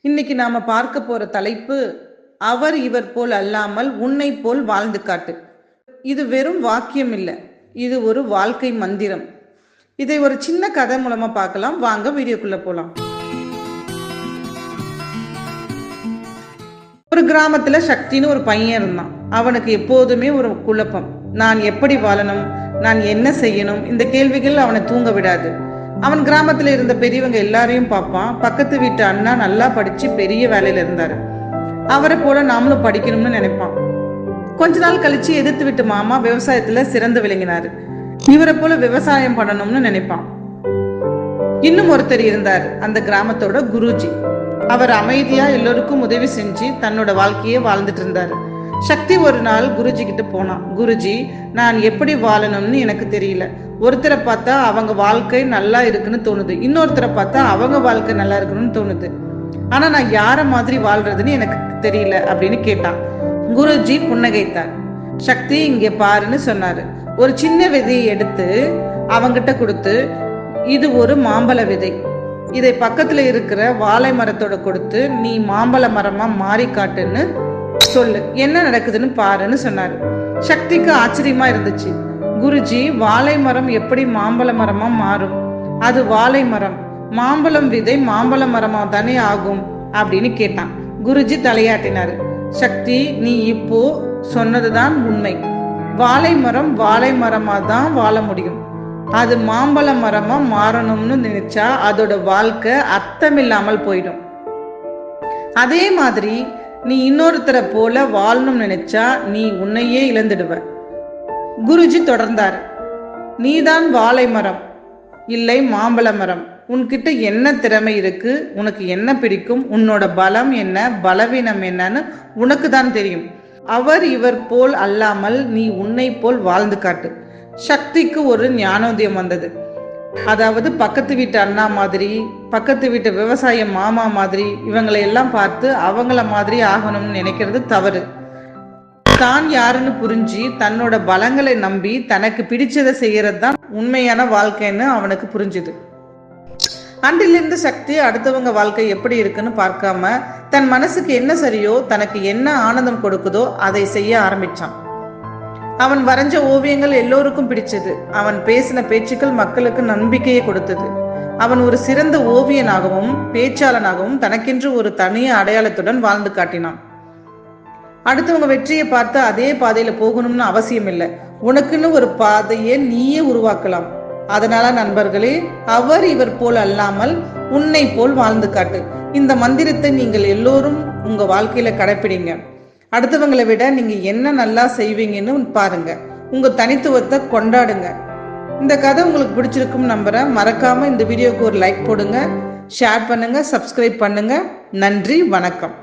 இன்னைக்கு நாம பார்க்க போற தலைப்பு, அவர் இவர் போல் அல்லாமல் உன்னை போல் வாழ்ந்து காட்டு. இது வெறும் வாக்கியம் இல்லை, இது ஒரு வாழ்க்கை மந்திரம். இதை ஒரு சின்ன கதை மூலமா பார்க்கலாம். வாங்க வீடியோக்குள்ள போலாம். ஒரு கிராமத்துல சக்தின்னு ஒரு பையன் இருந்தான். அவனுக்கு எப்போதுமே ஒரு குழப்பம். நான் எப்படி வாழணும், நான் என்ன செய்யணும், இந்த கேள்விகள் அவனை தூங்க விடாது. அவன் கிராமத்துல இருந்த பெரியவங்க எல்லாரையும் பார்ப்பான். பக்கத்து வீட்டு அண்ணா நல்லா படிச்சு பெரிய வேலையில இருந்தாரு. அவரை போல நாமளும் படிக்கணும்னு நினைப்பான். கொஞ்ச நாள் கழிச்சு எதிர்த்து விட்டு மாமா விவசாயத்துல சிறந்து விளங்கினாரு. இவரை போல விவசாயம் பண்ணணும்னு நினைப்பான். இன்னும் ஒருத்தர் இருந்தார், அந்த கிராமத்தோட குருஜி. அவர் அமைதியா எல்லோருக்கும் உதவி செஞ்சு தன்னோட வாழ்க்கையே வாழ்ந்துட்டு இருந்தாரு. சக்தி ஒரு நாள் குருஜி கிட்ட போனான். குருஜி, நான் எப்படி வாழணும்னு எனக்கு தெரியல. ஒருத்தரை பார்த்தா அவங்க வாழ்க்கை நல்லா இருக்குன்னு தோணுது, இன்னொருத்தரை பார்த்தா அவங்க வாழ்க்கை நல்லா இருக்கணும்னு தோணுது. ஆனா நான் யார மாதிரி வாழ்றதுன்னு எனக்கு தெரியல அப்படின்னு கேட்டான். குருஜி புன்னகைத்தார். சக்தி, இங்க பாருன்னு சொன்னாரு. ஒரு சின்ன விதையை எடுத்து அவங்கிட்ட கொடுத்து, இது ஒரு மாம்பழ விதை, இதை பக்கத்துல இருக்கிற வாழை மரத்தோட கொடுத்து நீ மாம்பழ மரமா மாறி காட்டுன்னு சொல்லு, என்ன நடக்குதுன்னு பாருன்னு சொன்னாரு. சக்திக்கு ஆச்சரியமா இருந்துச்சு. குருஜி, வாழை மரம் எப்படி மாம்பழ மரமா மாறும்? அது வாழை மரம், மாம்பழம் விதை மாம்பழ மரமா தானே ஆகும் அப்படின்னு கேட்டான். குருஜி தலையாட்டினாரு. சக்தி, நீ இப்போ சொன்னதுதான் உண்மை. வாழை மரம் வாழை மரமா தான் வாழ முடியும். அது மாம்பழ மரமா மாறணும்னு நினைச்சா அதோட வாழ்க்கை அர்த்தமில்லாமல் போயிடும். அதே மாதிரி நீ இன்னொருத்தரை போல வாழணும்னு நினைச்சா நீ உன்னையே இழந்துடுவ. குருஜி தொடர்ந்தார். நீதான் வாழை மரம், இல்லை மாம்பழ மரம். உன்கிட்ட என்ன திறமை இருக்கு, உனக்கு என்ன பிடிக்கும், உன்னோட பலம் என்ன, பலவீனம் என்னன்னு உனக்கு தான் தெரியும். அவர் இவர் போல் அல்லாமல் நீ உன்னை போல் வாழ்ந்து காட்டு. சக்திக்கு ஒரு ஞானோதயம் வந்தது. அதாவது பக்கத்து வீட்டு அண்ணா மாதிரி, பக்கத்து வீட்டு விவசாய மாமா மாதிரி இவங்களை எல்லாம் பார்த்து அவங்கள மாதிரி ஆகணும்னு நினைக்கிறது தவறு. தான் யாருன்னு புரிஞ்சு தன்னோட பலங்களை நம்பி தனக்கு பிடிச்சதை செய்யறது தான் உண்மையான வாழ்க்கைன்னு அவனுக்கு புரிஞ்சுது. அன்றிலிருந்து சக்தி அடுத்தவங்க வாழ்க்கை எப்படி இருக்குன்னு பார்க்காம தன் மனசுக்கு என்ன சரியோ, தனக்கு என்ன ஆனந்தம் கொடுக்குதோ அதை செய்ய ஆரம்பிச்சான். அவன் வரைஞ்ச ஓவியங்கள் எல்லோருக்கும் பிடிச்சது. அவன் பேசின பேச்சுக்கள் மக்களுக்கு நம்பிக்கையை கொடுத்தது. அவன் ஒரு சிறந்த ஓவியனாகவும் பேச்சாளனாகவும் தனக்கென்று ஒரு தனி அடையாளத்துடன் வாழ்ந்து காட்டினான். அடுத்தவங்க வெற்றியை பார்த்து அதே பாதையில போகணும்னு அவசியம் இல்லை. உனக்குன்னு ஒரு பாதையை நீயே உருவாக்கலாம். அதனால நண்பர்களே, அவர் இவர் போல் அல்லாமல் உன்னை போல் வாழ்ந்து காட்டு. இந்த மந்திரத்தை நீங்கள் எல்லோரும் உங்க வாழ்க்கையில கடைப்பிடிங்க. அடுத்தவங்களை விட நீங்க என்ன நல்லா செய்வீங்கன்னு பாருங்க. உங்க தனித்துவத்தை கொண்டாடுங்க. இந்த கதை உங்களுக்கு பிடிச்சிருக்கும் நம்புறேன். மறக்காம இந்த வீடியோக்கு ஒரு லைக் போடுங்க, ஷேர் பண்ணுங்க, சப்ஸ்கிரைப் பண்ணுங்க. நன்றி, வணக்கம்.